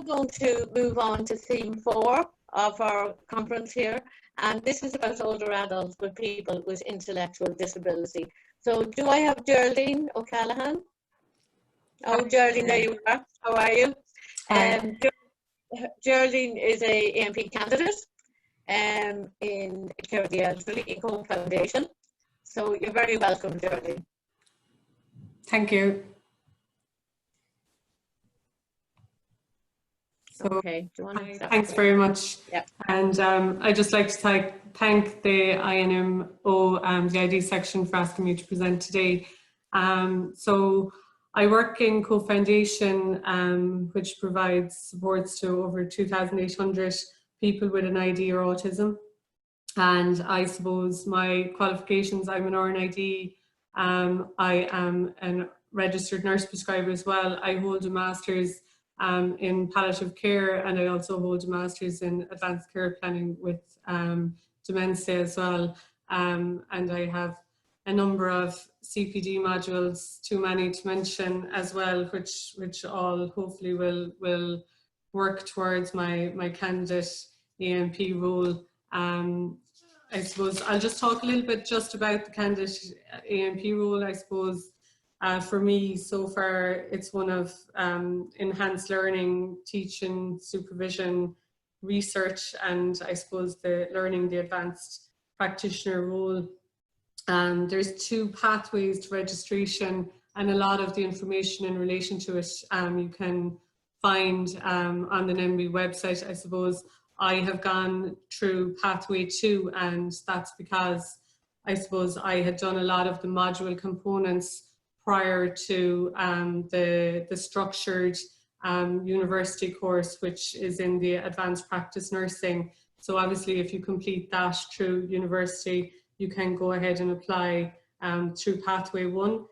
going to move on to theme 4 of our conference here, and this is about older adults with people with intellectual disability. So do I have Geraldine O'Callaghan? Oh, Geraldine, there you are. How are you? Geraldine is a AMP candidate in Care of the Elderly Eco Foundation. So you're very welcome, Geraldine. Thank you. So, okay. Do you want to thanks very much. Yep. And I'd just like to thank the INMO the ID section for asking me to present today. So I work in Co-Foundation, which provides supports to over 2,800 people with an ID or autism. And I suppose my qualifications, I'm an RNID, I am a registered nurse prescriber as well. I hold a master's in palliative care, and I also hold a master's in advanced care planning with dementia as well. And I have a number of CPD modules, too many to mention as well, which all hopefully will work towards my candidate AMP role. I suppose I'll just talk a little bit just about the candidate AMP role. I suppose for me so far it's one of enhanced learning, teaching, supervision, research, and I suppose the advanced practitioner role. There's 2 pathways to registration, and a lot of the information in relation to it you can find on the NMB website. I suppose I have gone through pathway 2, and that's because I suppose I had done a lot of the module components prior to the structured university course, which is in the advanced practice nursing. So obviously if you complete that through university, you can go ahead and apply through pathway 1.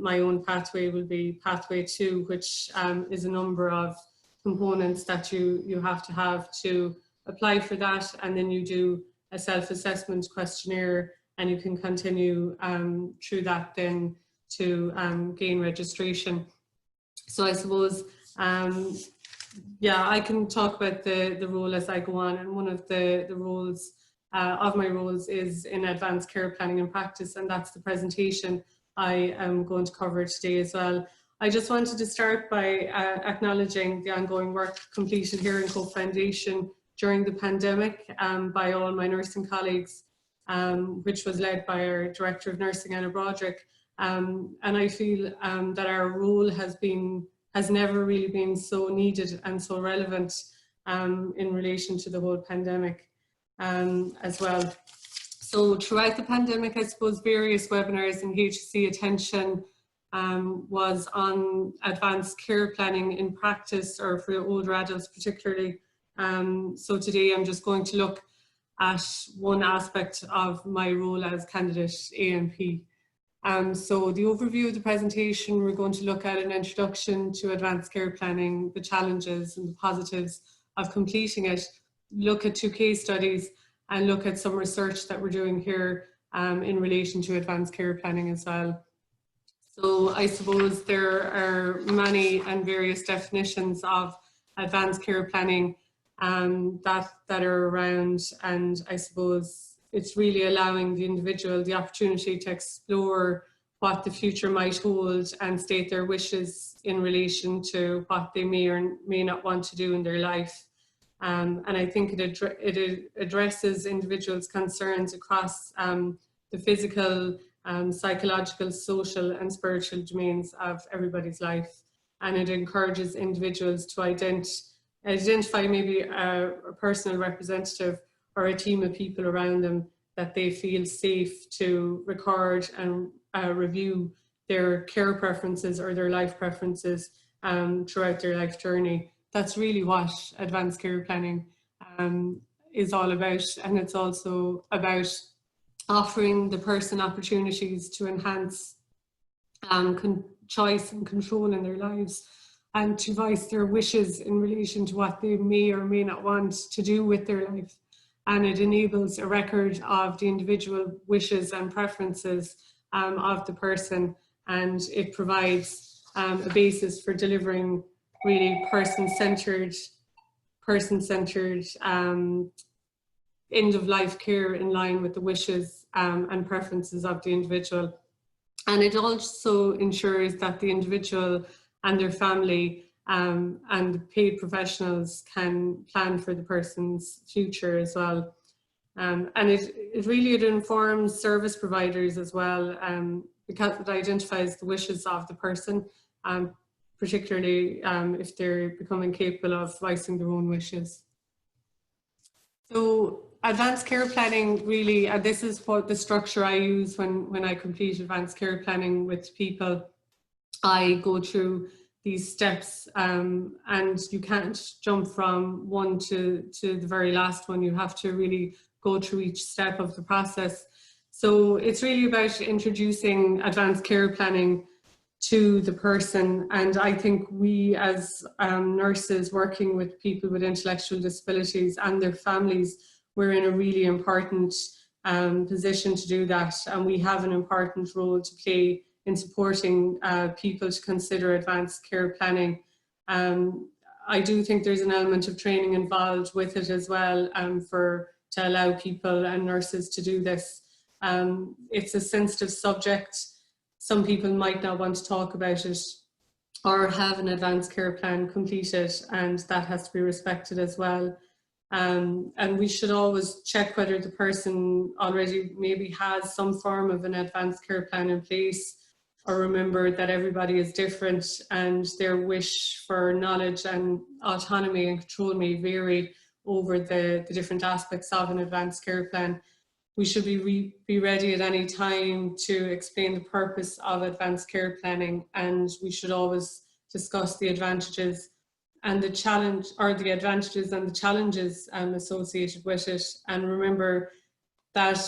My own pathway will be pathway 2, which is a number of components that you have to apply for that, and then you do a self-assessment questionnaire, and you can continue through that then to gain registration. So I suppose yeah, I can talk about the role as I go on, and one of the roles of my roles is in advanced care planning and practice, and that's the presentation I am going to cover today as well. I just wanted to start by acknowledging the ongoing work completed here in Co-Foundation during the pandemic by all my nursing colleagues, which was led by our Director of Nursing, Anna Broderick. And I feel that our role has never really been so needed and so relevant in relation to the whole pandemic as well. So throughout the pandemic, I suppose various webinars and HSC attention was on advanced care planning in practice, or for older adults particularly. So today I'm just going to look at one aspect of my role as candidate AMP. So the overview of the presentation, we're going to look at an introduction to advanced care planning, the challenges and the positives of completing it, look at 2 case studies, and look at some research that we're doing here in relation to advanced care planning as well. So I suppose there are many and various definitions of advanced care planning that are around, and I suppose it's really allowing the individual the opportunity to explore what the future might hold and state their wishes in relation to what they may or may not want to do in their life. And I think it addresses individuals' concerns across the physical, psychological, social and spiritual domains of everybody's life. And it encourages individuals to identify maybe a personal representative or a team of people around them that they feel safe to record and review their care preferences or their life preferences throughout their life journey. That's really what advanced care planning is all about, and it's also about offering the person opportunities to enhance choice and control in their lives, and to voice their wishes in relation to what they may or may not want to do with their life. And it enables a record of the individual wishes and preferences of the person, and it provides a basis for delivering really person-centered end-of-life care in line with the wishes and preferences of the individual. And it also ensures that the individual and their family and the paid professionals can plan for the person's future as well. And it informs service providers as well, because it identifies the wishes of the person, particularly if they're becoming capable of voicing their own wishes. So advanced care planning really, this is what the structure I use when I complete advanced care planning with people. I go through these steps, and you can't jump from one to the very last one. You have to really go through each step of the process. So it's really about introducing advanced care planning to the person, and I think we as nurses working with people with intellectual disabilities and their families, we're in a really important position to do that, and we have an important role to play in supporting people to consider advanced care planning. I do think there's an element of training involved with it as well, to allow people and nurses to do this. It's a sensitive subject. Some people might not want to talk about it or have an advanced care plan completed, and that has to be respected as well. And we should always check whether the person already maybe has some form of an advanced care plan in place, or remember that everybody is different and their wish for knowledge and autonomy and control may vary over the different aspects of an advanced care plan. We should be ready at any time to explain the purpose of advanced care planning, and we should always discuss the advantages and the challenge, or the advantages and the challenges associated with it. And remember that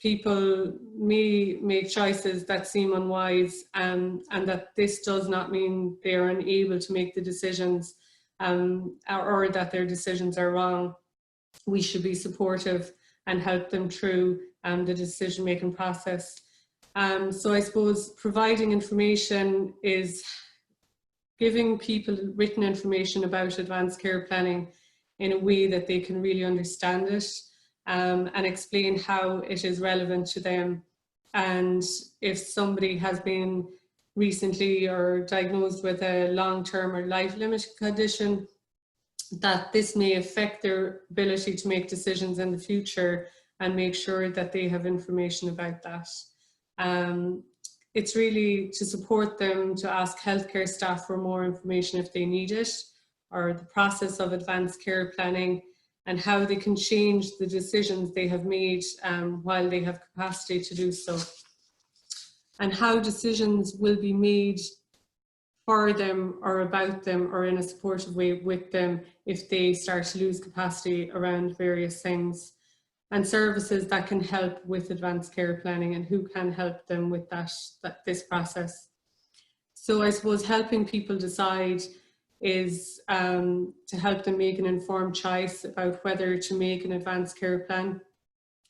people may make choices that seem unwise, and that this does not mean they are unable to make the decisions or that their decisions are wrong. We should be supportive and help them through the decision-making process. So I suppose providing information is giving people written information about advanced care planning in a way that they can really understand it, and explain how it is relevant to them. And if somebody has been recently or diagnosed with a long-term or life-limiting condition, that this may affect their ability to make decisions in the future, and make sure that they have information about that. It's really to support them to ask healthcare staff for more information if they need it, or the process of advanced care planning and how they can change the decisions they have made while they have capacity to do so, and how decisions will be made for them or about them or in a supportive way with them if they start to lose capacity around various things, and services that can help with advanced care planning and who can help them with this process. So I suppose helping people decide is to help them make an informed choice about whether to make an advanced care plan.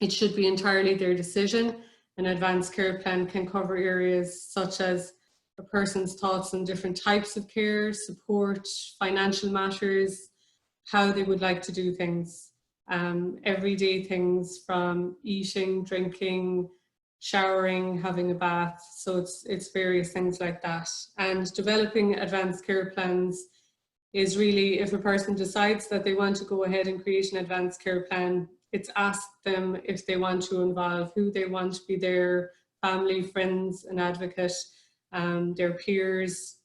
It should be entirely their decision. An advanced care plan can cover areas such as a person's thoughts on different types of care, support, financial matters, how they would like to do things, everyday things from eating, drinking, showering, having a bath. So it's various things like that. And developing advanced care plans is really, if a person decides that they want to go ahead and create an advanced care plan, it's ask them if they want to involve who they want to be their family, friends, an advocate, their peers,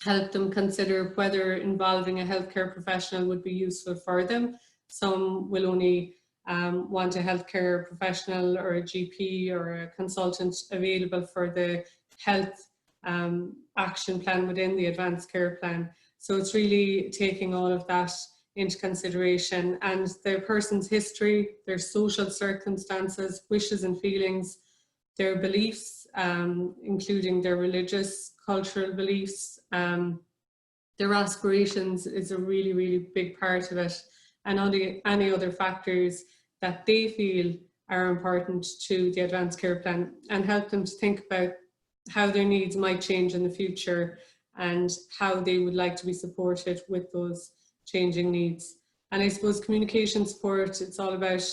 help them consider whether involving a healthcare professional would be useful for them. Some will only want a healthcare professional or a GP or a consultant available for the health action plan within the advanced care plan. So it's really taking all of that into consideration, and the person's history, their social circumstances, wishes and feelings, their beliefs, including their religious, cultural beliefs, their aspirations is a really, really big part of it, and any other factors that they feel are important to the advanced care plan, and help them to think about how their needs might change in the future, and how they would like to be supported with those changing needs. And I suppose communication support, it's all about,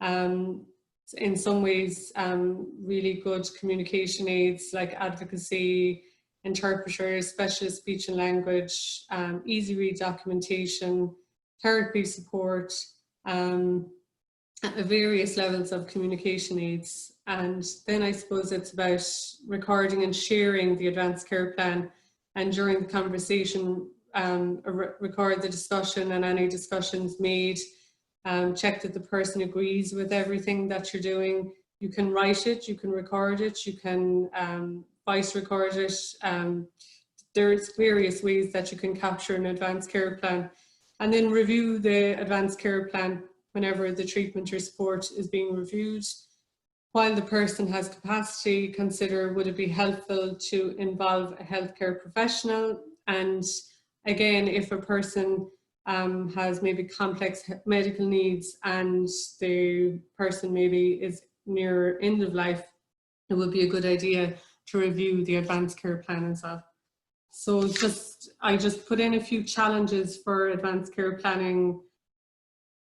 in some ways, really good communication aids like advocacy, interpreters, specialist speech and language, easy read documentation, therapy support, various levels of communication aids. And then I suppose it's about recording and sharing the advanced care plan, and during the conversation, record the discussion and any discussions made, check that the person agrees with everything that you're doing. You can write it, you can record it, you can voice record it. There's various ways that you can capture an advanced care plan, and then review the advanced care plan whenever the treatment or support is being reviewed. While the person has capacity, consider would it be helpful to involve a healthcare professional. And again, if a person has maybe complex medical needs and the person maybe is near end of life, it would be a good idea to review the advanced care plan as well. So I just put in a few challenges for advanced care planning.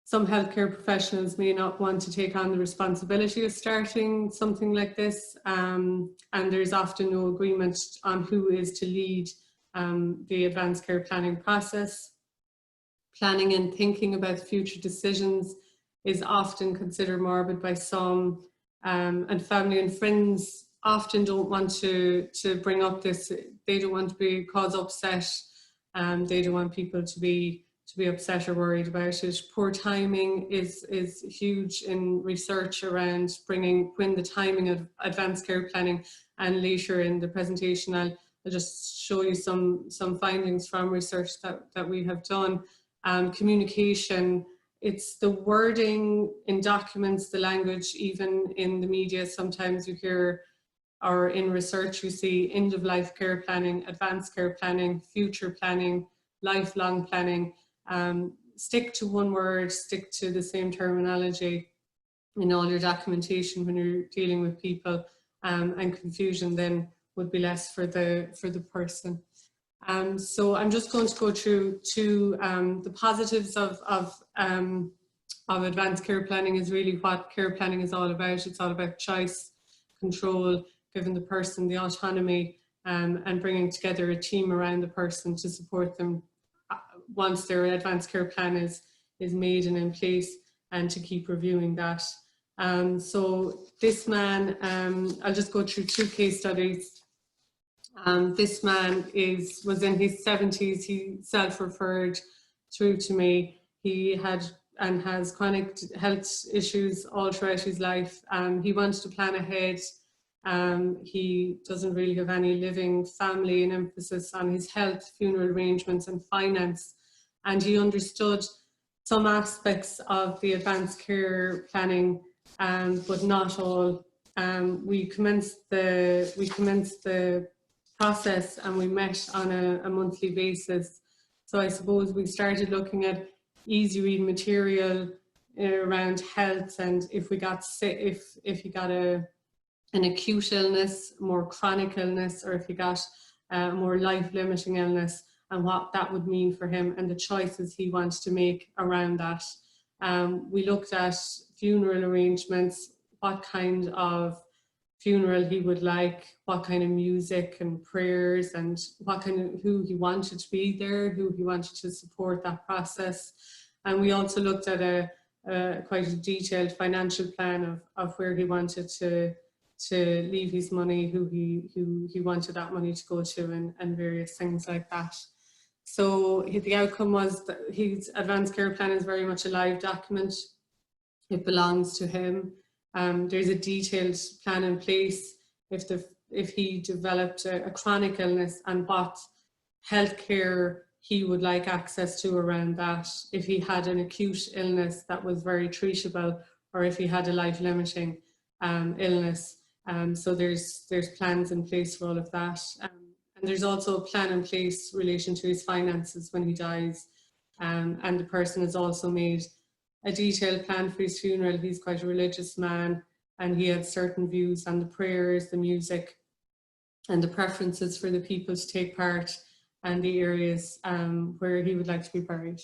Some healthcare professionals may not want to take on the responsibility of starting something like this, and there's often no agreement on who is to lead the advanced care planning process. Planning and thinking about future decisions is often considered morbid by some, and family and friends often don't want to bring up this. They don't want to cause upset, they don't want people to be upset or worried about it. Poor timing is huge in research around bringing when the timing of advanced care planning, and later in the presentation I'll just show you some findings from research that we have done. Communication, it's the wording in documents, the language, even in the media sometimes you hear, or in research you see end of life care planning, advanced care planning, future planning, lifelong planning. Stick to one word, stick to the same terminology in all your documentation when you're dealing with people, and confusion then would be less for the person. So I'm just going to go through the positives of advanced care planning is really what care planning is all about. It's all about choice, control, giving the person the autonomy, and bringing together a team around the person to support them once their advanced care plan is made and in place, and to keep reviewing that. So this man, I'll just go through two case studies. This man was in his 70s, he self-referred through to me. He had and has chronic health issues all throughout his life. He wants to plan ahead. He doesn't really have any living family, and emphasis on his health, funeral arrangements and finance. And he understood some aspects of the advanced care planning, but not all. We commenced the process and we met on a monthly basis. So I suppose we started looking at easy read material around health, and if we got sick, if he got an acute illness, more chronic illness, or if he got more life-limiting illness, and what that would mean for him and the choices he wants to make around that. We looked at funeral arrangements, what kind of funeral he would like, what kind of music and prayers, and who he wanted to be there, who he wanted to support that process. And we also looked at quite a detailed financial plan of where he wanted to leave his money, who he wanted that money to go to, and various things like that. So the outcome was that his advanced care plan is very much a live document. It belongs to him. There's a detailed plan in place if he developed a chronic illness, and what healthcare he would like access to around that. If he had an acute illness that was very treatable, or if he had a life-limiting illness. So there's plans in place for all of that. And there's also a plan in place in relation to his finances when he dies. And the person has also made a detailed plan for his funeral. He's quite a religious man, and he had certain views on the prayers, the music, and the preferences for the people to take part and the areas where he would like to be buried.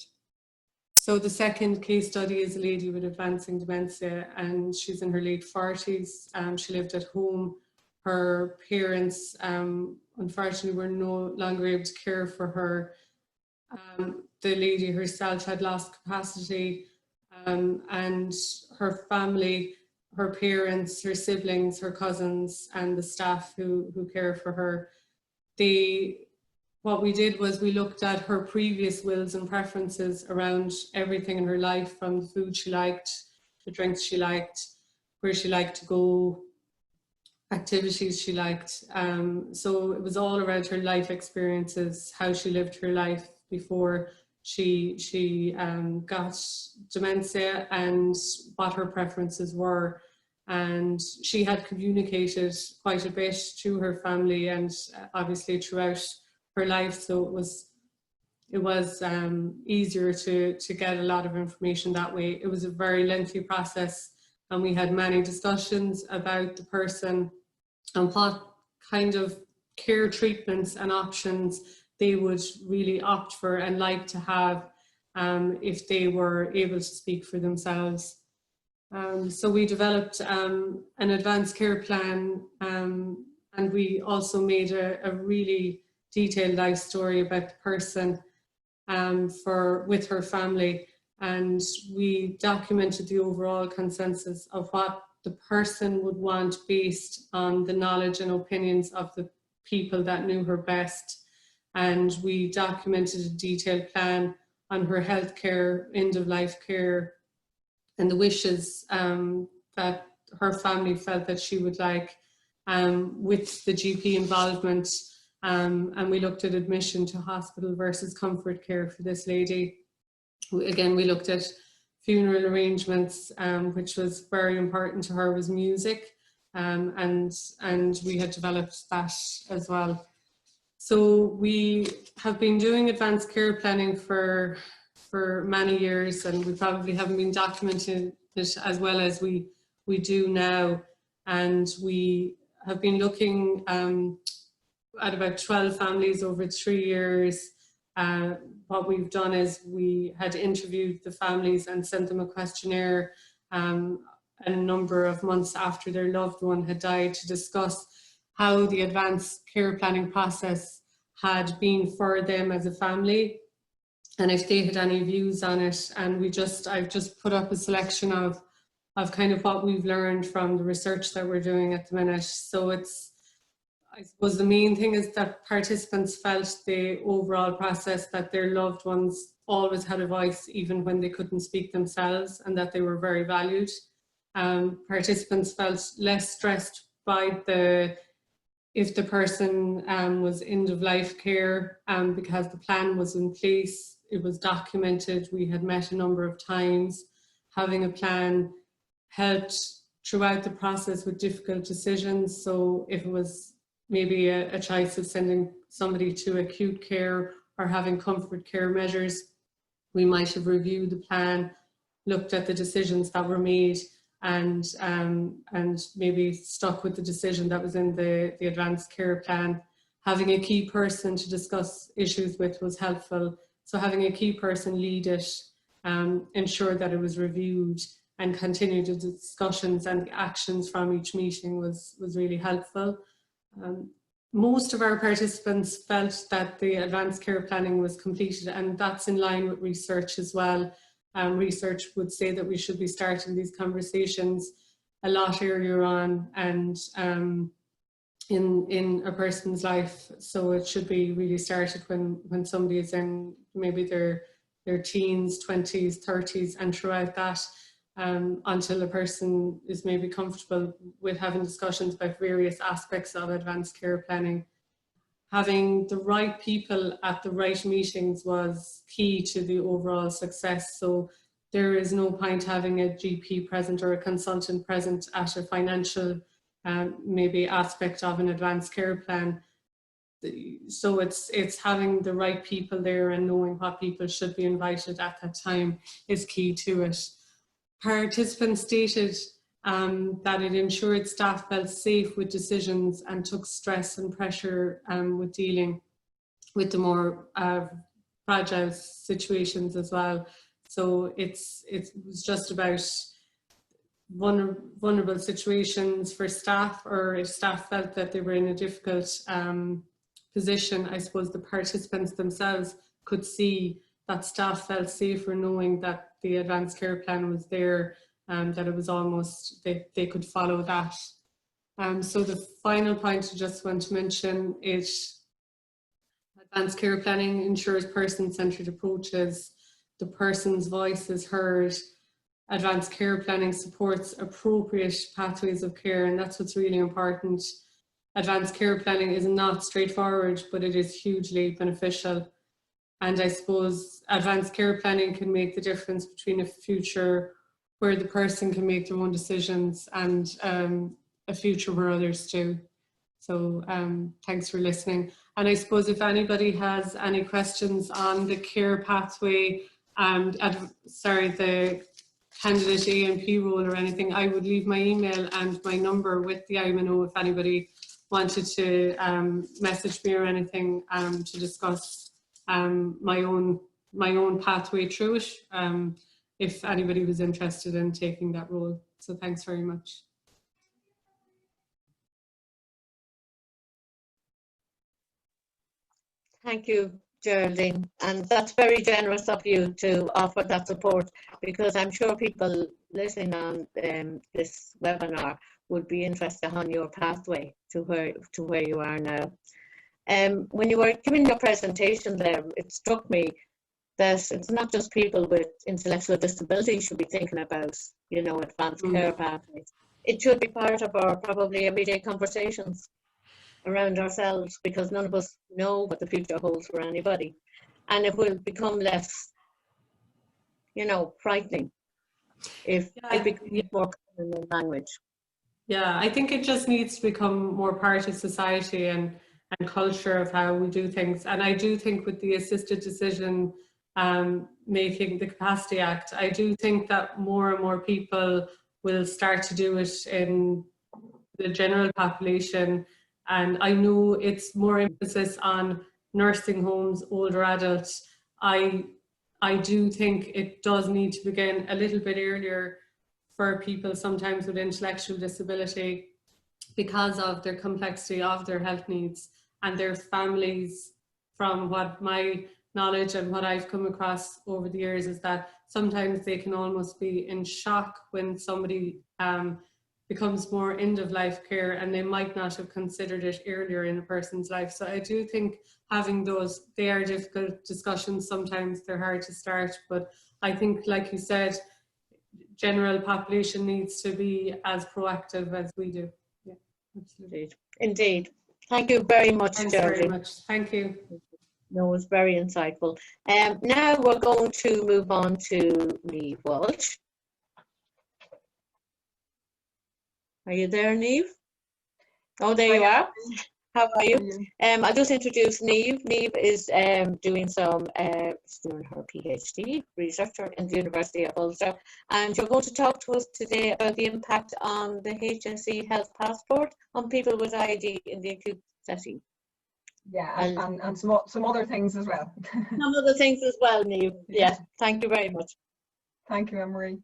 So the second case study is a lady with advancing dementia, and she's in her late 40s. She lived at home. Her parents, unfortunately, were no longer able to care for her. The lady herself had lost capacity, and her family, her parents, her siblings, her cousins, and the staff who care for her, what we did was we looked at her previous wills and preferences around everything in her life, from the food she liked, the drinks she liked, where she liked to go, activities she liked. So it was all around her life experiences, how she lived her life before she got dementia, and what her preferences were. And she had communicated quite a bit to her family and obviously throughout her life, so it was easier to get a lot of information that way. It was a very lengthy process, and we had many discussions about the person and what kind of care treatments and options they would really opt for and like to have if they were able to speak for themselves. So we developed an advanced care plan, and we also made a really detailed life story about the person with her family, and we documented the overall consensus of what the person would want based on the knowledge and opinions of the people that knew her best. And we documented a detailed plan on her healthcare, end-of-life care, and the wishes that her family felt that she would like, with the GP involvement. And we looked at admission to hospital versus comfort care for this lady. Again, we looked at funeral arrangements, which was very important to her, was music, and we had developed that as well. So we have been doing advanced care planning for many years, and we probably haven't been documenting it as well as we do now. And we have been looking at about 12 families over 3 years. What we've done is we had interviewed the families and sent them a questionnaire a number of months after their loved one had died, to discuss how the advanced care planning process had been for them as a family, and if they had any views on it. And I've just put up a selection of kind of what we've learned from the research that we're doing at the minute. So I suppose the main thing is that participants felt the overall process that their loved ones always had a voice, even when they couldn't speak themselves, and that they were very valued. Participants felt less stressed by if the person was end of life care, because the plan was in place, it was documented, we had met a number of times. Having a plan helped throughout the process with difficult decisions. So if it was maybe a choice of sending somebody to acute care or having comfort care measures, we might have reviewed the plan, looked at the decisions that were made, and maybe stuck with the decision that was in the advanced care plan. Having a key person to discuss issues with was helpful. So having a key person lead it, ensure that it was reviewed, and continue the discussions and the actions from each meeting was really helpful. Most of our participants felt that the advanced care planning was completed, and that's in line with research as well. Research would say that we should be starting these conversations a lot earlier on and in a person's life. So it should be really started when somebody is in maybe their teens, 20s, 30s, and throughout that, until a person is maybe comfortable with having discussions about various aspects of advanced care planning. Having the right people at the right meetings was key to the overall success. So there is no point having a GP present or a consultant present at a financial maybe aspect of an advanced care plan. So it's having the right people there and knowing what people should be invited at that time is key to it. Participants stated that it ensured staff felt safe with decisions and took stress and pressure with dealing with the more fragile situations as well. So it was just about vulnerable situations for staff, or if staff felt that they were in a difficult position. I suppose the participants themselves could see that staff felt safer knowing that the advanced care plan was there, that it was almost, they could follow that. So the final point I just want to mention is advanced care planning ensures person-centered approaches. The person's voice is heard. Advanced care planning supports appropriate pathways of care, and that's what's really important. Advanced care planning is not straightforward, but it is hugely beneficial. And I suppose advanced care planning can make the difference between a future where the person can make their own decisions and a future where others do. So thanks for listening. And I suppose if anybody has any questions on the care pathway, the candidate A&P role or anything, I would leave my email and my number with the INMO if anybody wanted to message me or anything to discuss my own pathway through it, if anybody was interested in taking that role. So thanks very much. Thank you, Geraldine, and that's very generous of you to offer that support, because I'm sure people listening on this webinar would be interested on your pathway to where you are now. When you were giving your presentation there, it struck me that it's not just people with intellectual disability should be thinking about, you know, advanced care pathways. It should be part of our probably everyday conversations around ourselves, because none of us know what the future holds for anybody, and it will become less, you know, frightening if it becomes more common in language. Yeah, I think it just needs to become more part of society and culture of how we do things. And I do think with the assisted decision making, the Capacity Act, I do think that more and more people will start to do it in the general population. And I know it's more emphasis on nursing homes, older adults. I do think it does need to begin a little bit earlier for people sometimes with intellectual disability, because of their complexity of their health needs and their families. From what my knowledge and what I've come across over the years is that sometimes they can almost be in shock when somebody becomes more end of life care, and they might not have considered it earlier in a person's life. So I do think having those, they are difficult discussions sometimes, they're hard to start, but I think, like you said, general population needs to be as proactive as we do. Yeah, absolutely. Indeed. Thank you very much, Thanks Geraldine. very much. Thank you. No, it was very insightful. Now we're going to move on to Niamh Walsh. Are you there, Niamh? Oh, there you are. How are you? I'll just introduce Niamh. Niamh is doing her PhD researcher in the University of Ulster, and you're going to talk to us today about the impact on the HSE Health Passport on people with IED in the acute setting. Yeah, and some other things as well. Some other things as well, Niamh. Yeah, thank you very much. Thank you, Anne-Marie.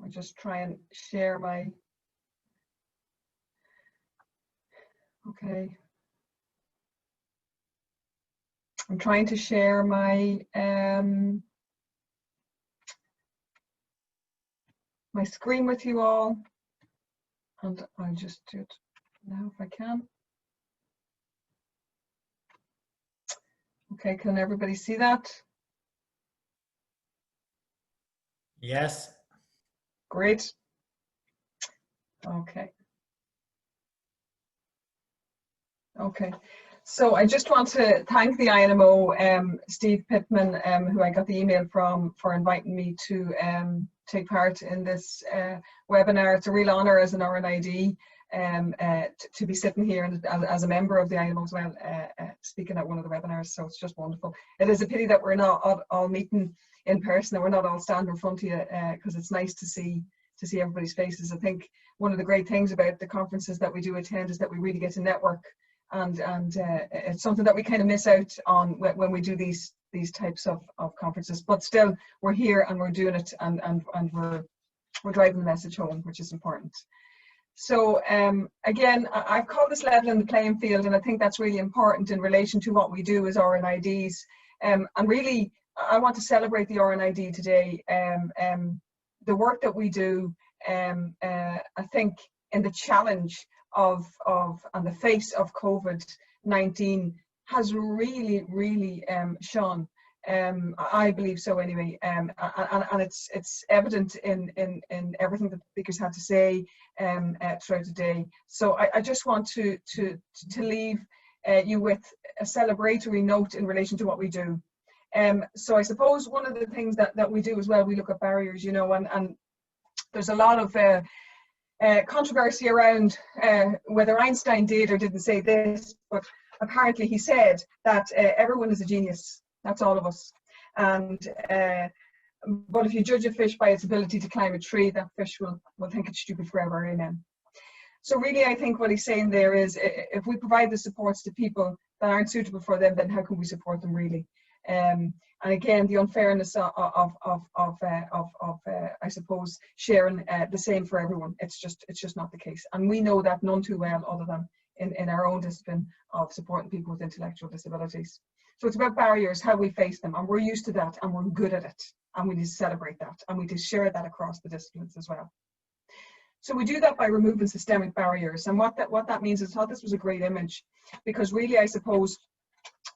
I'll just try and share my... Okay. I'm trying to share my my screen with you all, and I'll just do it now if I can. Okay, can everybody see that? Yes. Great. Okay. Okay. So I just want to thank the INMO, Steve Pittman, who I got the email from, for inviting me to take part in this webinar. It's a real honour as an RNID to be sitting here and as a member of the INMO as well, speaking at one of the webinars. So it's just wonderful. It is a pity that we're not all meeting in person, and we're not all standing in front of you, because it's nice to see everybody's faces. I think one of the great things about the conferences that we do attend is that we really get to network, and it's something that we kind of miss out on when we do these types of conferences. But still, we're here and we're doing it, and we're driving the message home, which is important. So again, I've called this leveling the playing field, and I think that's really important in relation to what we do as RNIDs. And really, I want to celebrate the RNID today. The work that we do, I think, in the challenge of and the face of COVID-19 has really shone. I believe so anyway, and it's evident in everything that the speakers had to say throughout the day. So I just want to leave you with a celebratory note in relation to what we do. So I suppose one of the things that we do as well, we look at barriers, you know, and there's a lot of controversy around whether Einstein did or didn't say this, but apparently he said that everyone is a genius. That's all of us. And but if you judge a fish by its ability to climb a tree, that fish will think it's stupid forever. Amen. So really, I think what he's saying there is, if we provide the supports to people that aren't suitable for them, then how can we support them really? And again, the unfairness of I suppose sharing the same for everyone. It's just not the case, and we know that none too well, other than in our own discipline of supporting people with intellectual disabilities. So it's about barriers, how we face them, and we're used to that, and we're good at it, and we need to celebrate that, and we need to share that across the disciplines as well. So we do that by removing systemic barriers, and what that means is, I thought this was a great image, because really, I suppose,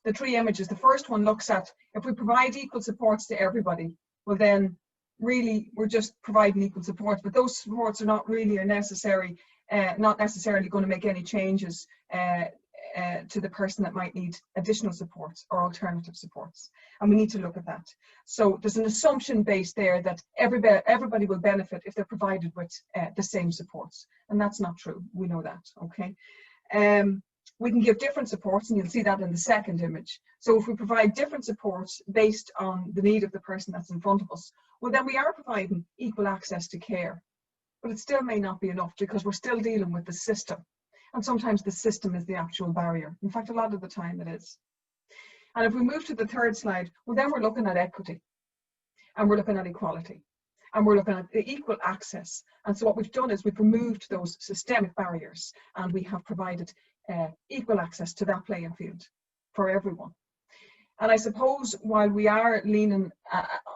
the three images, the first one looks at, if we provide equal supports to everybody, well then really we're just providing equal supports, but those supports are not really not necessarily going to make any changes to the person that might need additional supports or alternative supports, and we need to look at that. So there's an assumption based there that everybody will benefit if they're provided with the same supports, and that's not true. We know that, okay? We can give different supports, and you'll see that in the second image. So if we provide different supports based on the need of the person that's in front of us, well then we are providing equal access to care, but it still may not be enough, because we're still dealing with the system. And sometimes the system is the actual barrier. In fact, a lot of the time it is. And if we move to the third slide, well, then we're looking at equity, and we're looking at equality, and we're looking at the equal access. And so what we've done is we've removed those systemic barriers, and we have provided equal access to that playing field for everyone. And I suppose while we are leaning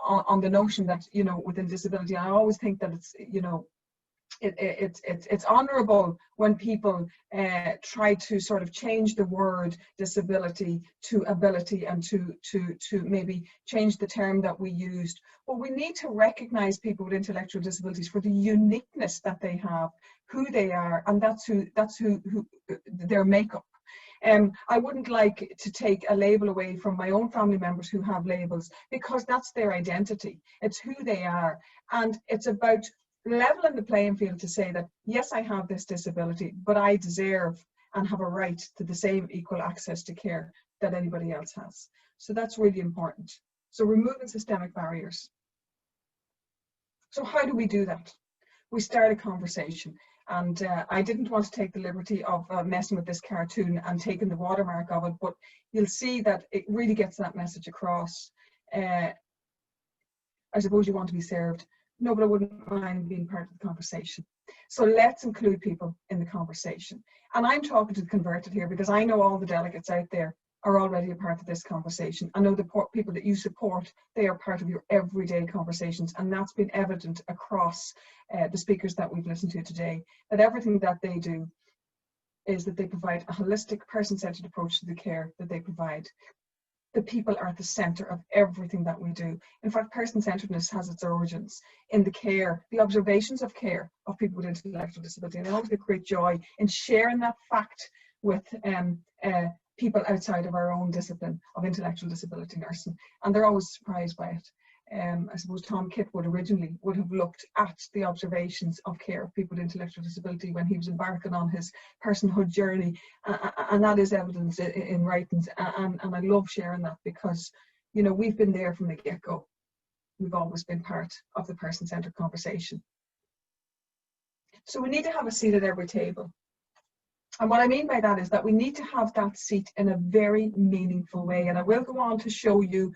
on the notion that, you know, within disability, I always think that it's, you know, it's honourable when people try to sort of change the word disability to ability, and to maybe change the term that we used. But we need to recognise people with intellectual disabilities for the uniqueness that they have, who they are, and that's who their makeup. I wouldn't like to take a label away from my own family members who have labels, because that's their identity. It's who they are, and it's about leveling the playing field to say that, yes, I have this disability, but I deserve and have a right to the same equal access to care that anybody else has. So that's really important. So removing systemic barriers. So how do we do that? We start a conversation, and I didn't want to take the liberty of messing with this cartoon and taking the watermark of it, but you'll see that it really gets that message across. I suppose you want to be served. No, but I wouldn't mind being part of the conversation. So let's include people in the conversation. And I'm talking to the converted here, because I know all the delegates out there are already a part of this conversation. I know the people that you support, they are part of your everyday conversations, and that's been evident across the speakers that we've listened to today, that everything that they do is that they provide a holistic, person-centered approach to the care that they provide. The people are at the centre of everything that we do. In fact, person-centeredness has its origins in the care, the observations of care of people with intellectual disability. And I always get great joy in sharing that fact with people outside of our own discipline of intellectual disability nursing. And they're always surprised by it. I suppose Tom Kitwood originally would have looked at the observations of care of people with intellectual disability when he was embarking on his personhood journey, and that is evidence in writings, and I love sharing that because, you know, we've been there from the get-go. We've always been part of the person-centered conversation. So we need to have a seat at every table. And what I mean by that is that we need to have that seat in a very meaningful way. And I will go on to show you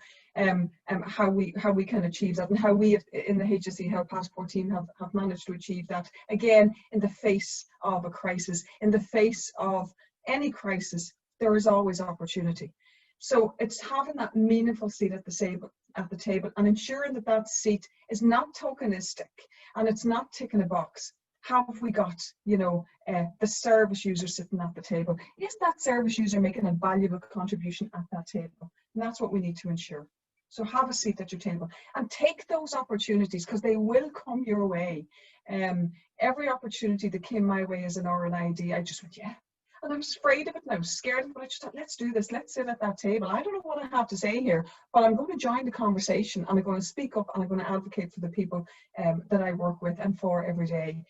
how we can achieve that, and how we in the HSE Health Passport team have managed to achieve that. Again, in the face of a crisis, in the face of any crisis, there is always opportunity. So it's having that meaningful seat at the table and ensuring that that seat is not tokenistic and it's not ticking a box. Have we got, you know, the service user sitting at the table? Is that service user making a valuable contribution at that table? And that's what we need to ensure. So have a seat at your table and take those opportunities, because they will come your way. Every opportunity that came my way as an RNID, I just went, yeah. And I was afraid of it and I was scared of it, but I just thought, let's do this, let's sit at that table. I don't know what I have to say here, but I'm going to join the conversation and I'm going to speak up and I'm going to advocate for the people that I work with and for every day.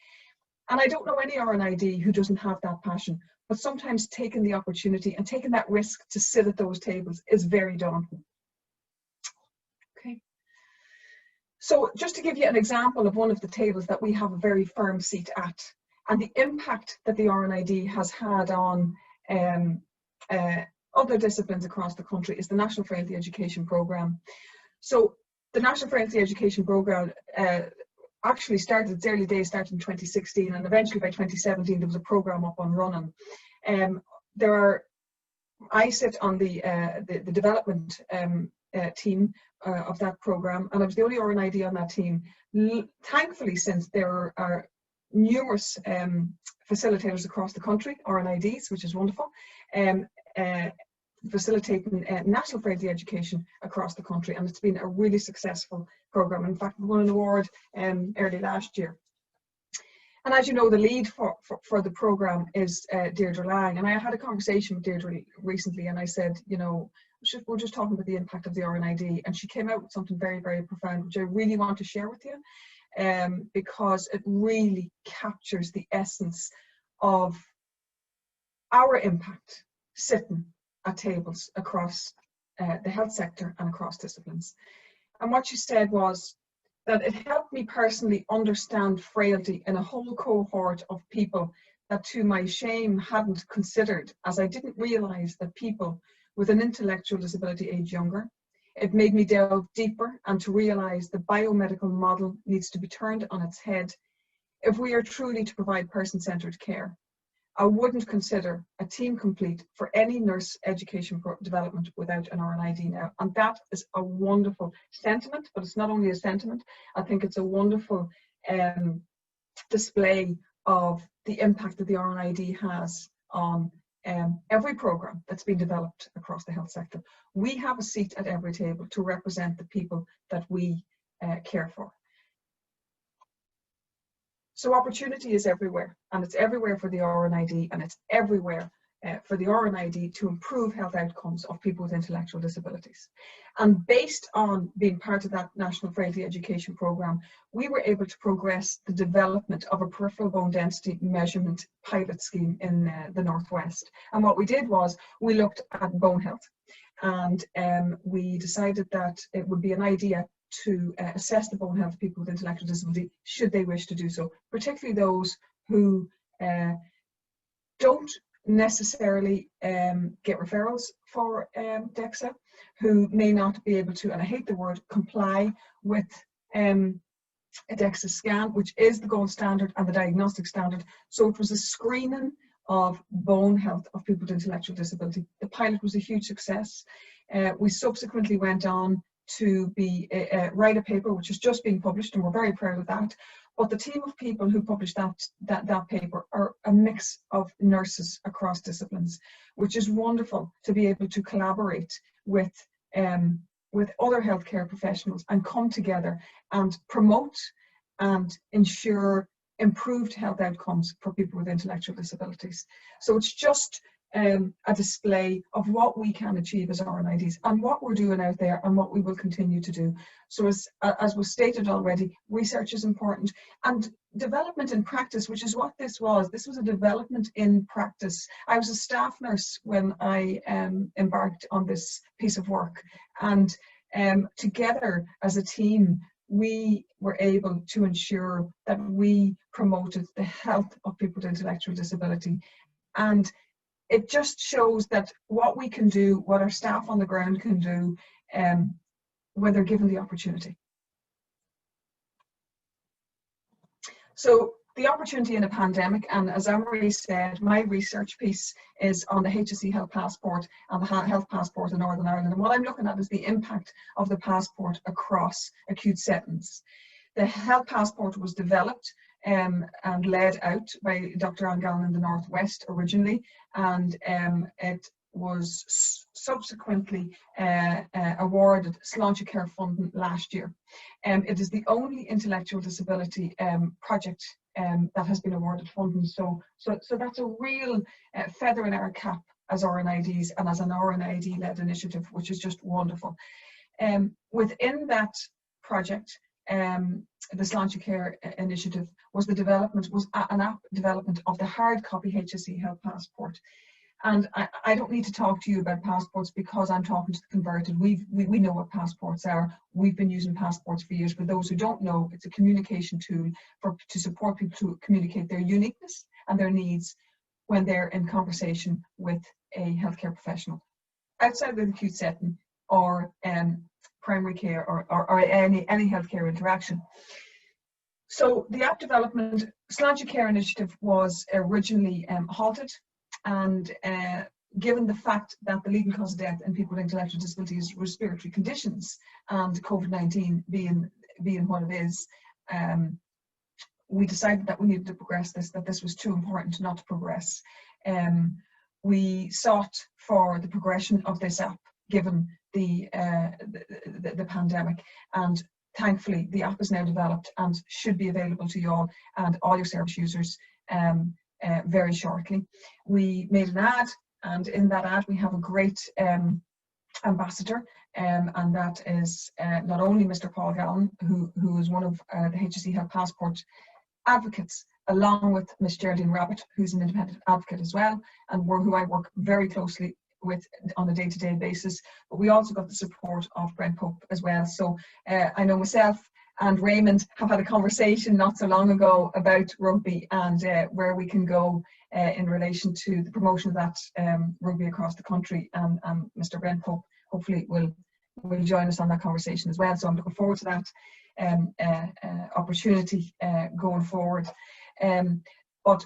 And I don't know any RNID who doesn't have that passion, but sometimes taking the opportunity and taking that risk to sit at those tables is very daunting. Okay. So just to give you an example of one of the tables that we have a very firm seat at, and the impact that the RNID has had on other disciplines across the country, is the National Frailty Education Programme. So the National Frailty Education Programme actually started, its early days started in 2016, and eventually by 2017 there was a programme up and running. I sit on the development team of that programme, and I was the only RNID on that team. Thankfully, since there are numerous facilitators across the country, RNIDs, which is wonderful, facilitating national frailty education across the country, and it's been a really successful programme. In fact, we won an award early last year. And as you know, the lead for the programme is Deirdre Lang, and I had a conversation with Deirdre recently, and I said, you know, we're just talking about the impact of the RNID, and she came out with something very, very profound, which I really want to share with you. Because it really captures the essence of our impact sitting at tables across the health sector and across disciplines. And what she said was that it helped me personally understand frailty in a whole cohort of people that, to my shame, hadn't considered, as I didn't realise that people with an intellectual disability age younger. It made me delve deeper and to realise the biomedical model needs to be turned on its head if we are truly to provide person-centred care. I wouldn't consider a team complete for any nurse education development without an RNID now. And that is a wonderful sentiment, but it's not only a sentiment. I think it's a wonderful display of the impact that the RNID has on every programme that's been developed across the health sector. We have a seat at every table to represent the people that we care for. So opportunity is everywhere, and it's everywhere for the RNID, and it's everywhere for the RNID to improve health outcomes of people with intellectual disabilities. And based on being part of that National Frailty Education Programme, we were able to progress the development of a peripheral bone density measurement pilot scheme in the Northwest. And what we did was we looked at bone health, and we decided that it would be an idea to assess the bone health of people with intellectual disability, should they wish to do so, particularly those who don't necessarily get referrals for DEXA, who may not be able to, and I hate the word, comply with a DEXA scan, which is the gold standard and the diagnostic standard. So it was a screening of bone health of people with intellectual disability. The pilot was a huge success. We subsequently went on to write a paper which is just being published, and we're very proud of that. But the team of people who published that paper are a mix of nurses across disciplines, which is wonderful to be able to collaborate with other healthcare professionals and come together and promote and ensure improved health outcomes for people with intellectual disabilities. So it's just a display of what we can achieve as RNIDs and what we're doing out there and what we will continue to do. So as was stated already, research is important, and development in practice, which is what this was. This was a development in practice. I was a staff nurse when I embarked on this piece of work, and together as a team, we were able to ensure that we promoted the health of people with intellectual disability. And it just shows that what we can do, what our staff on the ground can do, when they're given the opportunity. So the opportunity in a pandemic, and as Anne-Marie said, my research piece is on the HSE Health Passport and the Health Passport in Northern Ireland. And what I'm looking at is the impact of the passport across acute settings. The Health Passport was developed and led out by Dr. Anne Gallen in the Northwest originally, and it was subsequently awarded Sláinte Care funding last year. It is the only intellectual disability project that has been awarded funding, so that's a real feather in our cap as RNIDs and as an RNID-led initiative, which is just wonderful. Within that project, the Sláinte Care initiative was an app development of the hard copy HSE Health Passport. And I don't need to talk to you about passports because I'm talking to the converted. We know what passports are. We've been using passports for years. For those who don't know, it's a communication tool to support people to communicate their uniqueness and their needs when they're in conversation with a healthcare professional outside of the acute setting or primary care or any healthcare interaction. So the app development, Sláinte Care initiative was originally halted, and given the fact that the leading cause of death in people with intellectual disabilities is respiratory conditions, and COVID-19 being what it is, we decided that we needed to progress this, that this was too important not to progress. We sought for the progression of this app given the pandemic, and thankfully the app is now developed and should be available to you all and all your service users very shortly. We made an ad, and in that ad we have a great ambassador, and that is not only Mr. Paul Gallen, who is one of the HSE Health Passport advocates, along with Ms. Geraldine Rabbit, who's an independent advocate as well, and who I work very closely with on a day-to-day basis. But we also got the support of Brent Pope as well. So I know myself and Raymond have had a conversation not so long ago about rugby and where we can go in relation to the promotion of that rugby across the country. And Mr. Brent Pope hopefully will join us on that conversation as well. So I'm looking forward to that opportunity going forward. But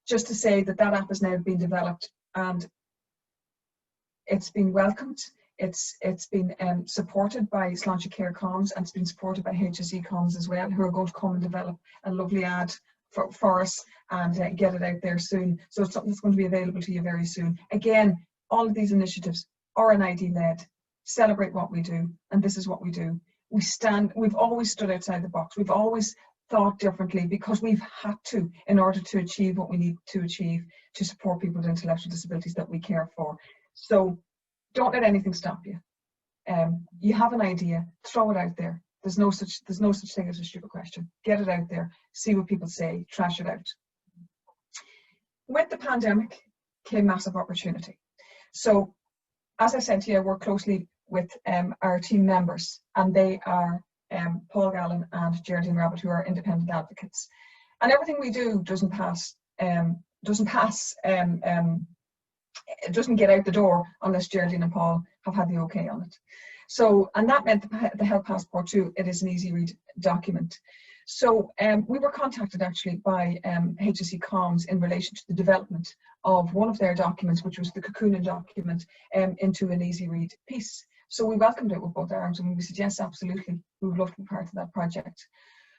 just to say that app has now been developed and it's been welcomed. It's been supported by Sláinte Care Comms, and it's been supported by HSE Comms as well, who are going to come and develop a lovely ad for us and get it out there soon. So it's something that's going to be available to you very soon. Again, all of these initiatives are RNID led, celebrate what we do, and this is what we do. We've always stood outside the box. We've always thought differently because we've had to in order to achieve what we need to achieve to support people with intellectual disabilities that we care for. So don't let anything stop you. You have an idea, throw it out there. There's no such thing as a stupid question. Get it out there, see what people say, trash it out. With the pandemic came massive opportunity. So as I said to you, I work closely with our team members, and they are Paul Gallen and Geraldine Rabbit, who are independent advocates. And everything we do doesn't get out the door unless Geraldine and Paul have had the okay on it. So, and that meant the Health Passport too, it is an easy read document. So we were contacted actually by HSE Comms in relation to the development of one of their documents, which was the cocooning document, into an easy read piece. So we welcomed it with both arms, and we said, yes, absolutely, we would love to be part of that project.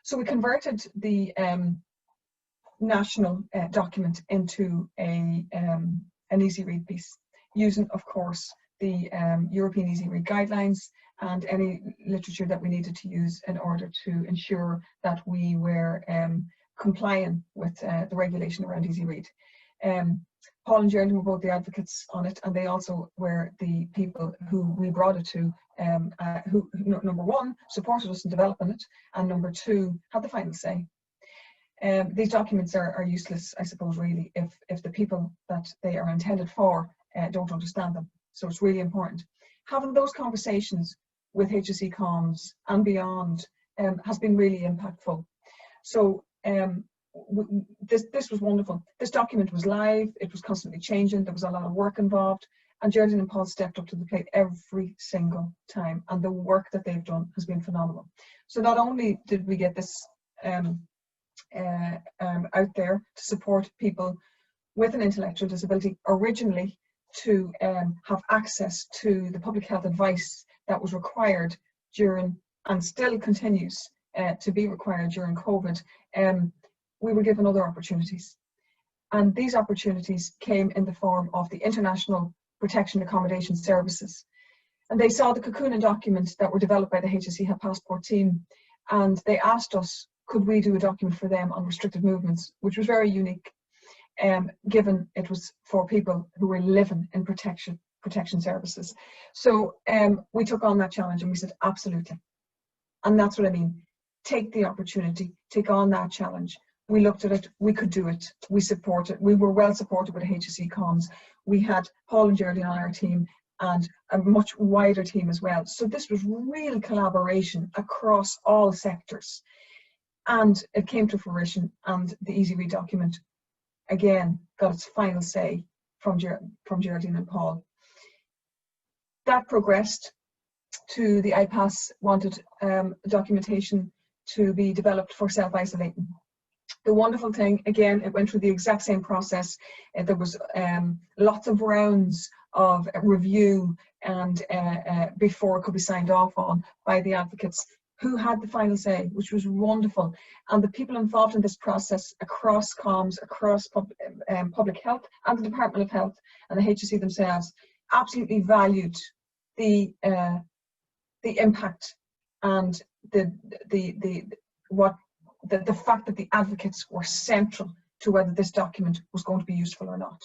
So we converted the national document into an easy read piece, using, of course, the European Easy Read guidelines and any literature that we needed to use in order to ensure that we were complying with the regulation around Easy Read. Paul and Geraldine were both the advocates on it, and they also were the people who we brought it to, who number one, supported us in developing it, and number two, had the final say. These documents are useless, I suppose, really, if the people that they are intended for don't understand them. So it's really important. Having those conversations with HSE Comms and beyond has been really impactful. So this was wonderful. This document was live, it was constantly changing, there was a lot of work involved, and Geraldine and Paul stepped up to the plate every single time, and the work that they've done has been phenomenal. So not only did we get this out there to support people with an intellectual disability, originally to have access to the public health advice that was required during, and still continues to be required during COVID, we were given other opportunities. And these opportunities came in the form of the International Protection Accommodation Services. And they saw the cocooning documents that were developed by the HSE Health Passport team, and they asked us, could we do a document for them on restricted movements, which was very unique, given it was for people who were living in protection services. So we took on that challenge and we said, absolutely. And that's what I mean. Take the opportunity, take on that challenge. We looked at it, we could do it, we support it. We were well supported with HSE Comms. We had Paul and Geraldine on our team and a much wider team as well. So this was real collaboration across all sectors. And it came to fruition, and the Easy Read document, again, got its final say from Geraldine and Paul. That progressed to the IPAS wanted documentation to be developed for self-isolating. The wonderful thing, again, it went through the exact same process. There was lots of rounds of review and before it could be signed off on by the advocates who had the final say, which was wonderful. And the people involved in this process across comms, across public health and the Department of Health and the HSE themselves absolutely valued the impact and the fact that the advocates were central to whether this document was going to be useful or not.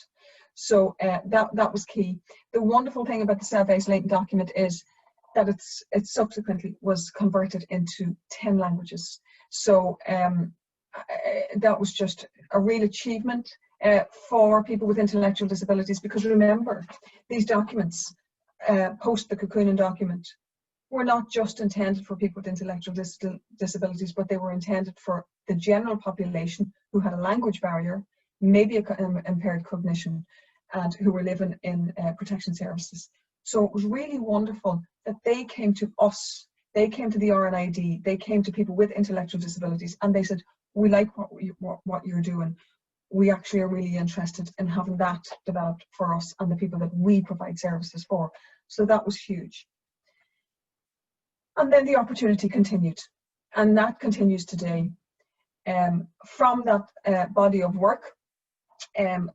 So that was key. The wonderful thing about the self-isolating document is that it subsequently was converted into 10 languages. So that was just a real achievement for people with intellectual disabilities, because remember, these documents, post the cocooning document, were not just intended for people with intellectual disabilities, but they were intended for the general population who had a language barrier, maybe impaired cognition, and who were living in protection services. So it was really wonderful that they came to us, they came to the RNID, they came to people with intellectual disabilities, and they said, we like what you're doing. We actually are really interested in having that developed for us and the people that we provide services for. So that was huge. And then the opportunity continued, and that continues today. From that body of work,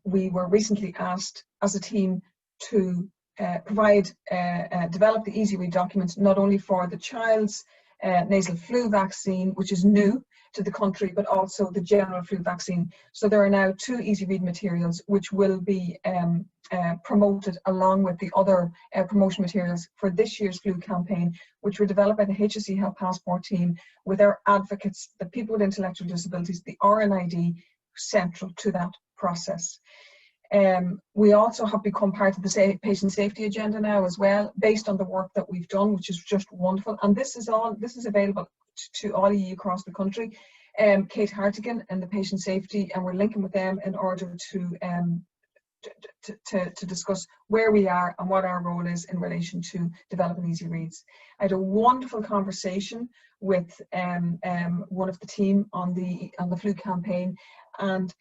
we were recently asked as a team to develop the Easy Read documents, not only for the child's nasal flu vaccine, which is new to the country, but also the general flu vaccine. So there are now 2 Easy Read materials which will be promoted along with the other promotion materials for this year's flu campaign, which were developed by the HSE Health Passport team with our advocates, the people with intellectual disabilities, the RNID, central to that process. We also have become part of the patient safety agenda now as well, based on the work that we've done, which is just wonderful. And this is available to all of you across the country. Kate Hartigan and the patient safety, and we're linking with them in order to discuss where we are and what our role is in relation to developing Easy Reads. I had a wonderful conversation with one of the team on the flu campaign, and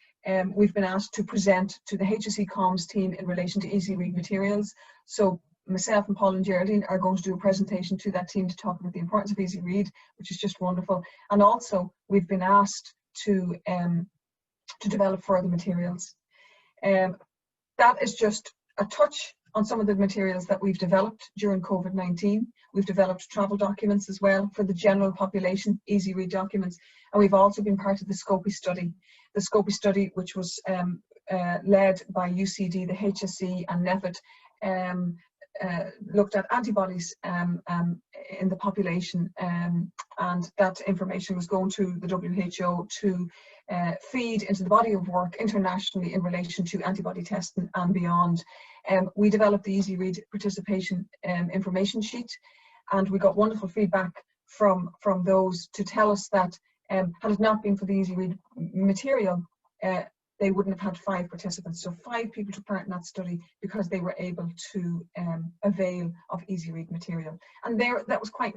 we've been asked to present to the HSE Comms team in relation to Easy Read materials. So myself and Paul and Geraldine are going to do a presentation to that team to talk about the importance of Easy Read, which is just wonderful. And also we've been asked to develop further materials. That is just a touch on some of the materials that we've developed during COVID-19. We've developed travel documents as well for the general population, Easy Read documents, and we've also been part of the SCOPI study. The SCOPI study, which was led by UCD, the HSE and NEFIT, looked at antibodies in the population, and that information was going to the WHO to feed into the body of work internationally in relation to antibody testing and beyond. We developed the Easy Read participation information sheet, and we got wonderful feedback from those to tell us that had it not been for the Easy Read material, they wouldn't have had 5 participants. So 5 people took part in that study because they were able to avail of Easy Read material. And that was quite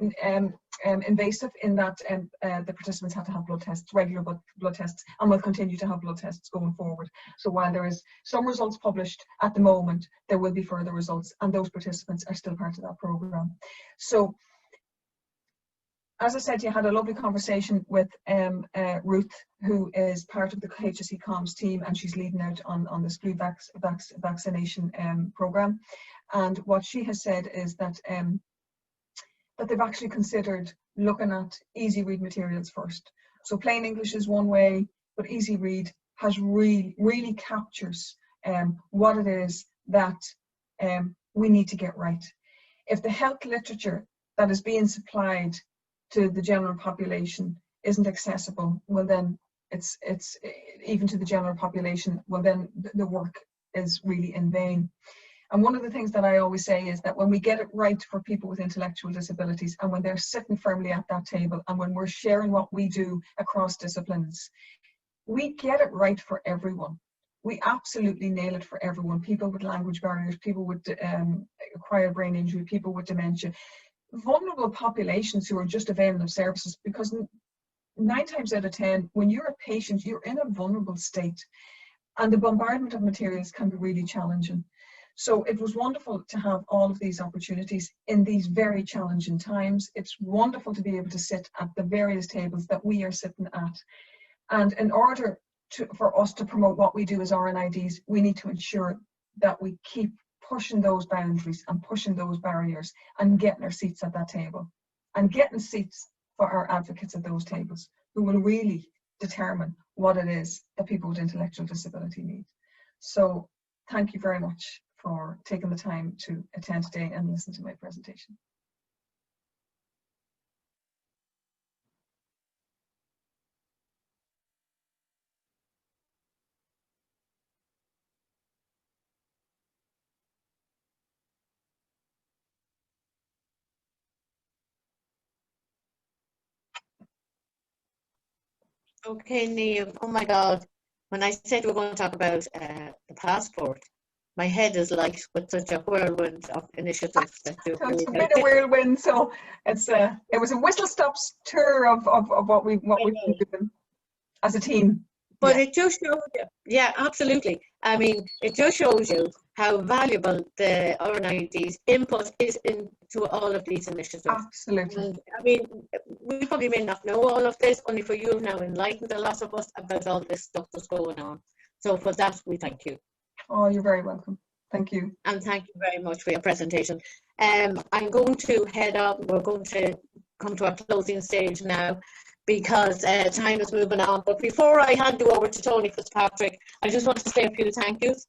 invasive in that the participants had to have blood tests, regular blood tests, and will continue to have blood tests going forward. So while there is some results published at the moment, there will be further results, and those participants are still part of that programme. So, as I said, you had a lovely conversation with Ruth, who is part of the HSE comms team, and she's leading out on this flu vaccination programme. And what she has said is that that they've actually considered looking at Easy Read materials first. So plain English is one way, but Easy Read has really captures what it is that we need to get right. If the health literature that is being supplied to the general population isn't accessible, well then it's even to the general population, well then the work is really in vain. And one of the things that I always say is that when we get it right for people with intellectual disabilities, and when they're sitting firmly at that table, and when we're sharing what we do across disciplines, we get it right for everyone. We absolutely nail it for everyone. People with language barriers, people with acquired brain injury, people with dementia, vulnerable populations who are just availing of services, because 9 times out of 10, when you're a patient, you're in a vulnerable state, and the bombardment of materials can be really challenging. So it was wonderful to have all of these opportunities in these very challenging times. It's wonderful to be able to sit at the various tables that we are sitting at. And in order for us to promote what we do as RNIDs, we need to ensure that we keep pushing those boundaries and pushing those barriers and getting our seats at that table, and getting seats for our advocates at those tables who will really determine what it is that people with intellectual disability need. So thank you very much for taking the time to attend today and listen to my presentation. Okay, Niamh, oh my God. When I said we were going to talk about the passport, my head is light with such a whirlwind of initiatives that you're So it's a bit of whirlwind, so it was a whistle-stop tour of what we've been doing as a team. But it just shows you, yeah, absolutely. I mean, it just shows you how valuable the RNID's input is into all of these initiatives. Absolutely. And, I mean, we probably may not know all of this, only for you now enlightened a lot of us about all this stuff that's going on. So for that, we thank you. Oh, you're very welcome. Thank you. And thank you very much for your presentation. I'm going to head up. We're going to come to our closing stage now, because time is moving on. But before I hand you over to Tony Fitzpatrick, I just want to say a few thank yous.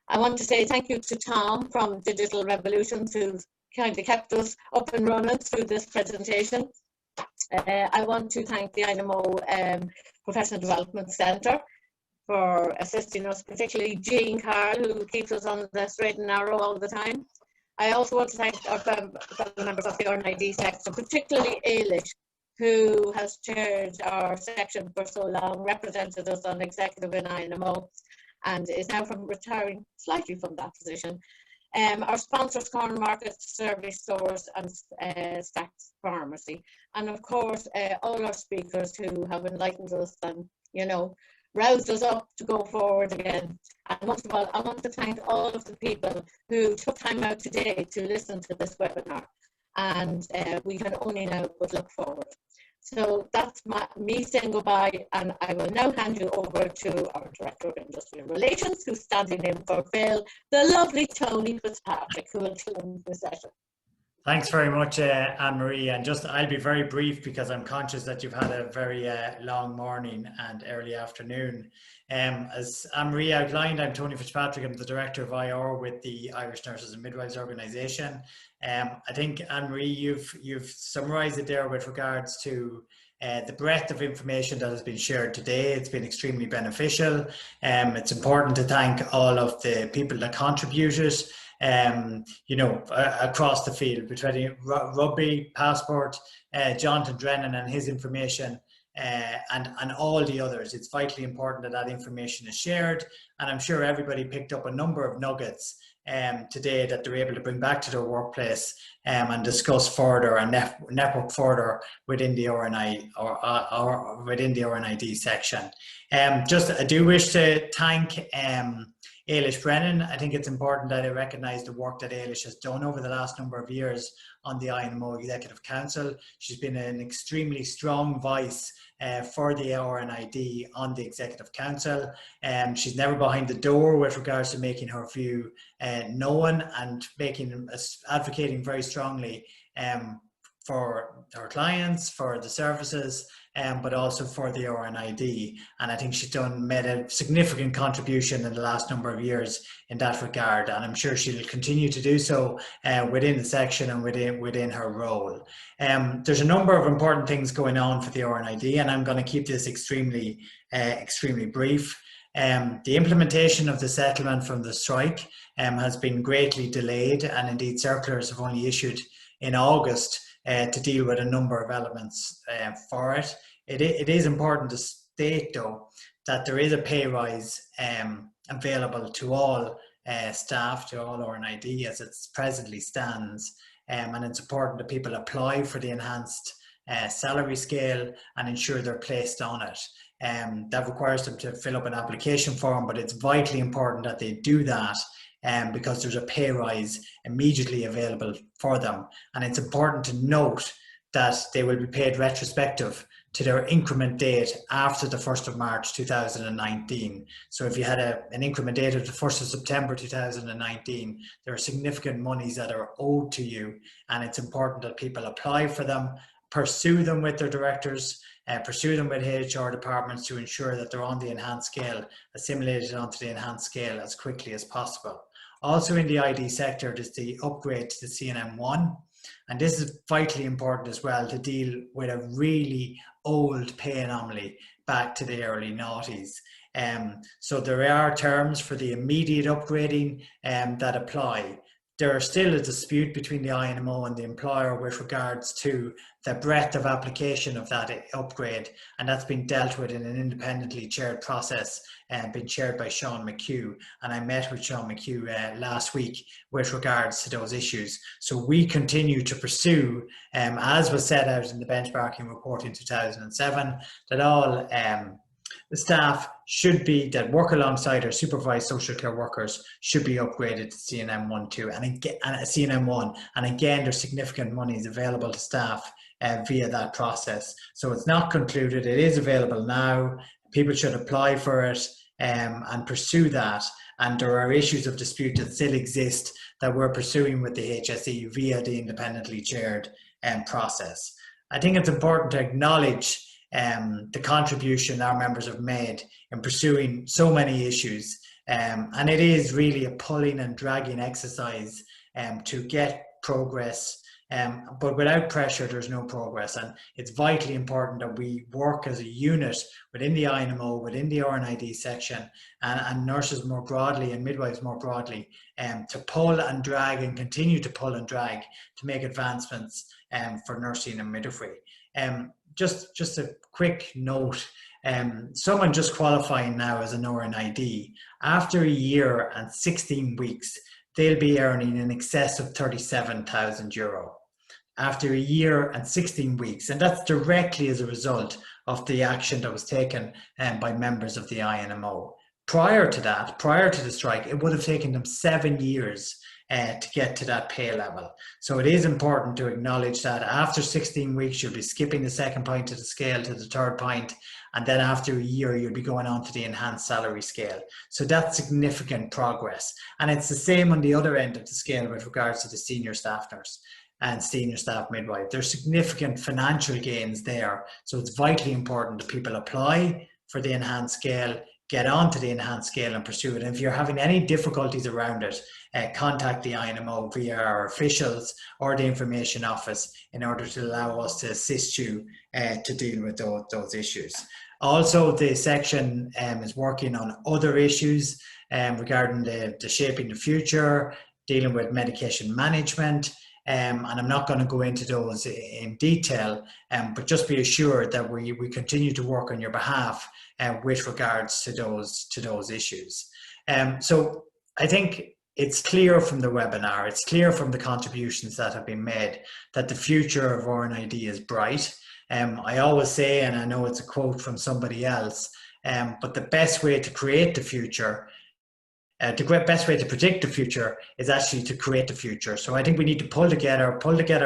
I want to say thank you to Tom from Digital Revolutions, who's kind of kept us up and running through this presentation. I want to thank the INMO Professional Development Centre for assisting us, particularly Jean Carl, who keeps us on the straight and narrow all the time. I also want to thank our fellow members of the RNID section, particularly Ailish, who has chaired our section for so long, represented us on executive in INMO, and is now retiring slightly from that position. Our sponsors, Corner Market, Service Stores and Stacks Pharmacy. And of course, all our speakers who have enlightened us and, you know, roused us up to go forward again. And most of all, I want to thank all of the people who took time out today to listen to this webinar. And we can only now but look forward. So that's me saying goodbye, and I will now hand you over to our Director of Industrial Relations, who's standing in for Phil, the lovely Tony Fitzpatrick, who will close the session. Thanks very much, Anne-Marie. And just, I'll be very brief because I'm conscious that you've had a very long morning and early afternoon. As Anne-Marie outlined, I'm Tony Fitzpatrick. I'm the Director of IR with the Irish Nurses and Midwives organisation. I think, Anne-Marie, you've summarised it there with regards to the breadth of information that has been shared today. It's been extremely beneficial. It's important to thank all of the people that contributed. Across the field, between Rugby, Passport, Jonathan Drennan and his information, and all the others. It's vitally important that information is shared, and I'm sure everybody picked up a number of nuggets today that they're able to bring back to their workplace and discuss further and network further within the RNI or within the RNID section. I do wish to thank Ailish Brennan. I think it's important that I recognise the work that Ailish has done over the last number of years on the INMO Executive Council. She's been an extremely strong voice for the RNID on the Executive Council. She's never behind the door with regards to making her view known and advocating very strongly for her clients, for the services, but also for the RNID. And I think she's made a significant contribution in the last number of years in that regard. And I'm sure she'll continue to do so within the section and within her role. There's a number of important things going on for the RNID, and I'm going to keep this extremely brief. The implementation of the settlement from the strike has been greatly delayed, and indeed circulars have only issued in August to deal with a number of elements for it. It is important to state, though, that there is a pay rise available to all staff, to all RNID as it presently stands, and it's important that people apply for the enhanced salary scale and ensure they're placed on it. That requires them to fill up an application form, but it's vitally important that they do that because there's a pay rise immediately available for them. And it's important to note that they will be paid retrospective to their increment date after the 1st of March 2019. So if you had an increment date of the 1st of September 2019, there are significant monies that are owed to you, and it's important that people apply for them, pursue them with their directors, pursue them with HR departments to ensure that they're on the enhanced scale, assimilated onto the enhanced scale as quickly as possible. Also in the ID sector, there's the upgrade to the CNM1, and this is vitally important as well to deal with a really old pay anomaly back to the early noughties. So there are terms for the immediate upgrading that apply. There is still a dispute between the INMO and the employer with regards to the breadth of application of that upgrade, and that's been dealt with in an independently chaired process been chaired by Sean McHugh, and I met with Sean McHugh last week with regards to those issues. So we continue to pursue, as was set out in the benchmarking report in 2007, that all the staff that work alongside our supervised social care workers should be upgraded to CNM1 and CNM1. And again, there's significant monies available to staff via that process. So it's not concluded, it is available now. People should apply for it and pursue that. And there are issues of dispute that still exist that we're pursuing with the HSE via the independently chaired process. I think it's important to acknowledge the contribution our members have made in pursuing so many issues. And it is really a pulling and dragging exercise to get progress. But without pressure, there's no progress. And it's vitally important that we work as a unit within the INMO, within the RNID section, and nurses more broadly and midwives more broadly, to pull and drag and continue to pull and drag to make advancements for nursing and midwifery. Just a quick note, someone just qualifying now as an RNID, after a year and 16 weeks, they'll be earning in excess of €37,000 after a year and 16 weeks. And that's directly as a result of the action that was taken by members of the INMO. Prior to that, prior to the strike, it would have taken them 7 years to get to that pay level. So it is important to acknowledge that after 16 weeks, you'll be skipping the second point of the scale to the third point, and then after a year, you'll be going on to the enhanced salary scale. So that's significant progress. And it's the same on the other end of the scale with regards to the senior staff nurse. and senior staff midwife. There's significant financial gains there. So it's vitally important that people apply for the enhanced scale, get onto the enhanced scale and pursue it. And if you're having any difficulties around it, contact the INMO via our officials or the information office in order to allow us to assist you to deal with those issues. Also, the section is working on other issues regarding the shaping the future, dealing with medication management, and I'm not going to go into those in detail, but just be assured that we continue to work on your behalf with regards to those issues. So I think it's clear from the webinar, it's clear from the contributions that have been made that the future of RNID is bright. I always say, and I know it's a quote from somebody else, but the best way to create the future, the best way to predict the future is actually to create the future. So I think we need to pull together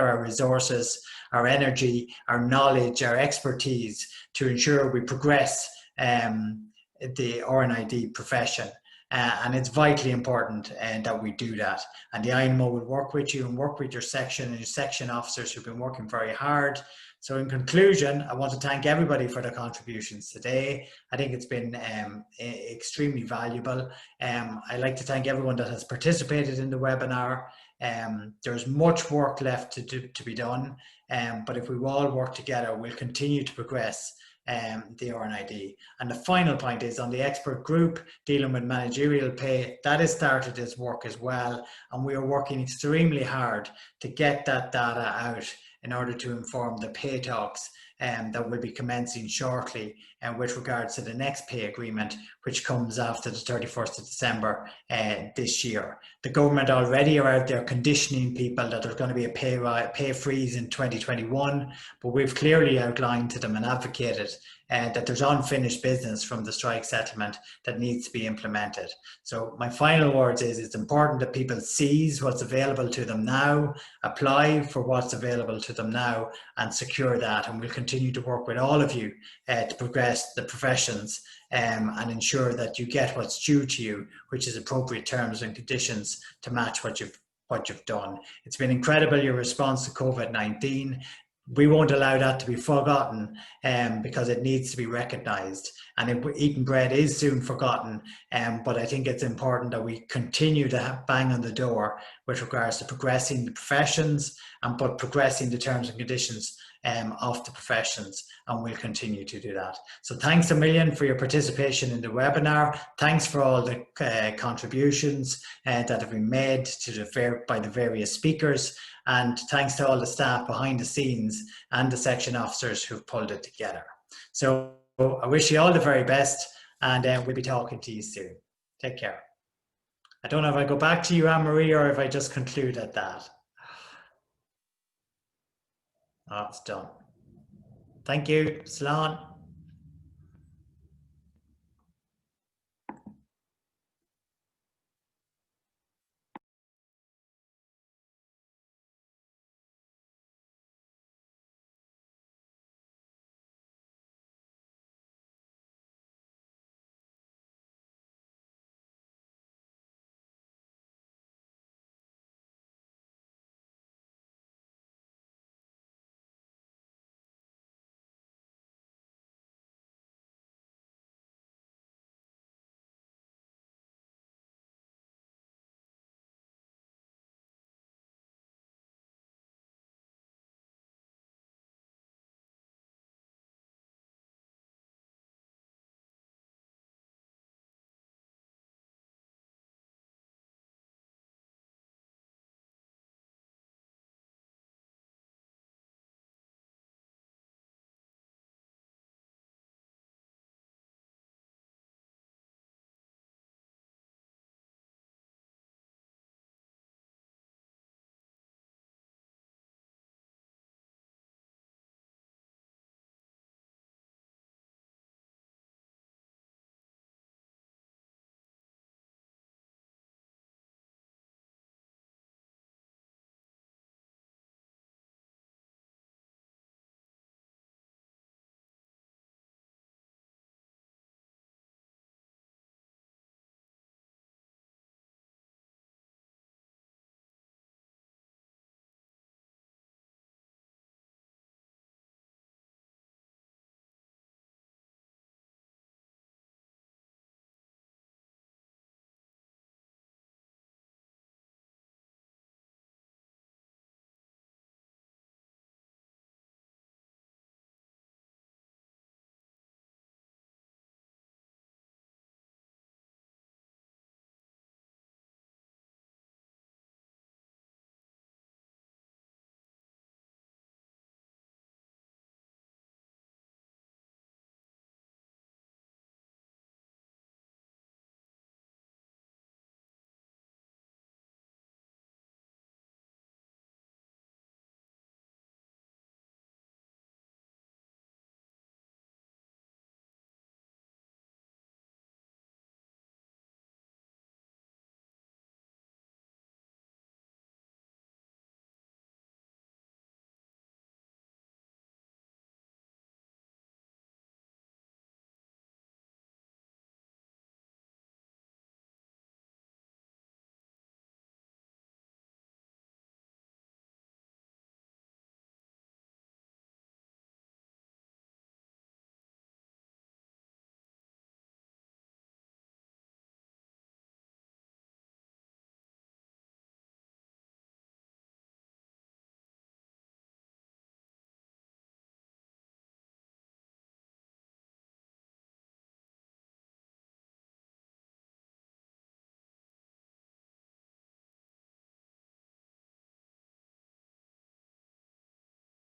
our resources, our energy, our knowledge, our expertise to ensure we progress the RNID profession. And it's vitally important that we do that. And the INMO will work with you and work with your section and your section officers who've been working very hard. So in conclusion, I want to thank everybody for their contributions today. I think it's been extremely valuable. I'd like to thank everyone that has participated in the webinar. There's much work left to be done, but if we all work together, we'll continue to progress the RNID. And the final point is on the expert group dealing with managerial pay, that has started its work as well, and we are working extremely hard to get that data out in order to inform the pay talks that will be commencing shortly with regards to the next pay agreement, which comes after the 31st of December this year. The government already are out there conditioning people that there's going to be a pay freeze in 2021, but we've clearly outlined to them and advocated that there's unfinished business from the strike settlement that needs to be implemented. So my final words is it's important that people seize what's available to them now, apply for what's available to them now, and secure that. And we'll continue to work with all of you to progress the professions and ensure that you get what's due to you, which is appropriate terms and conditions to match what you've done. It's been incredible, your response to COVID-19. We won't allow that to be forgotten because it needs to be recognised. And eating bread is soon forgotten, but I think it's important that we continue to bang on the door with regards to progressing the professions but progressing the terms and conditions of the professions, and we'll continue to do that. So thanks a million for your participation in the webinar. Thanks for all the contributions that have been made by the various speakers, and thanks to all the staff behind the scenes and the section officers who've pulled it together. So I wish you all the very best, and we'll be talking to you soon. Take care. I don't know if I go back to you, Anne-Marie, or if I just conclude at that. Oh, it's done. Thank you. Slán.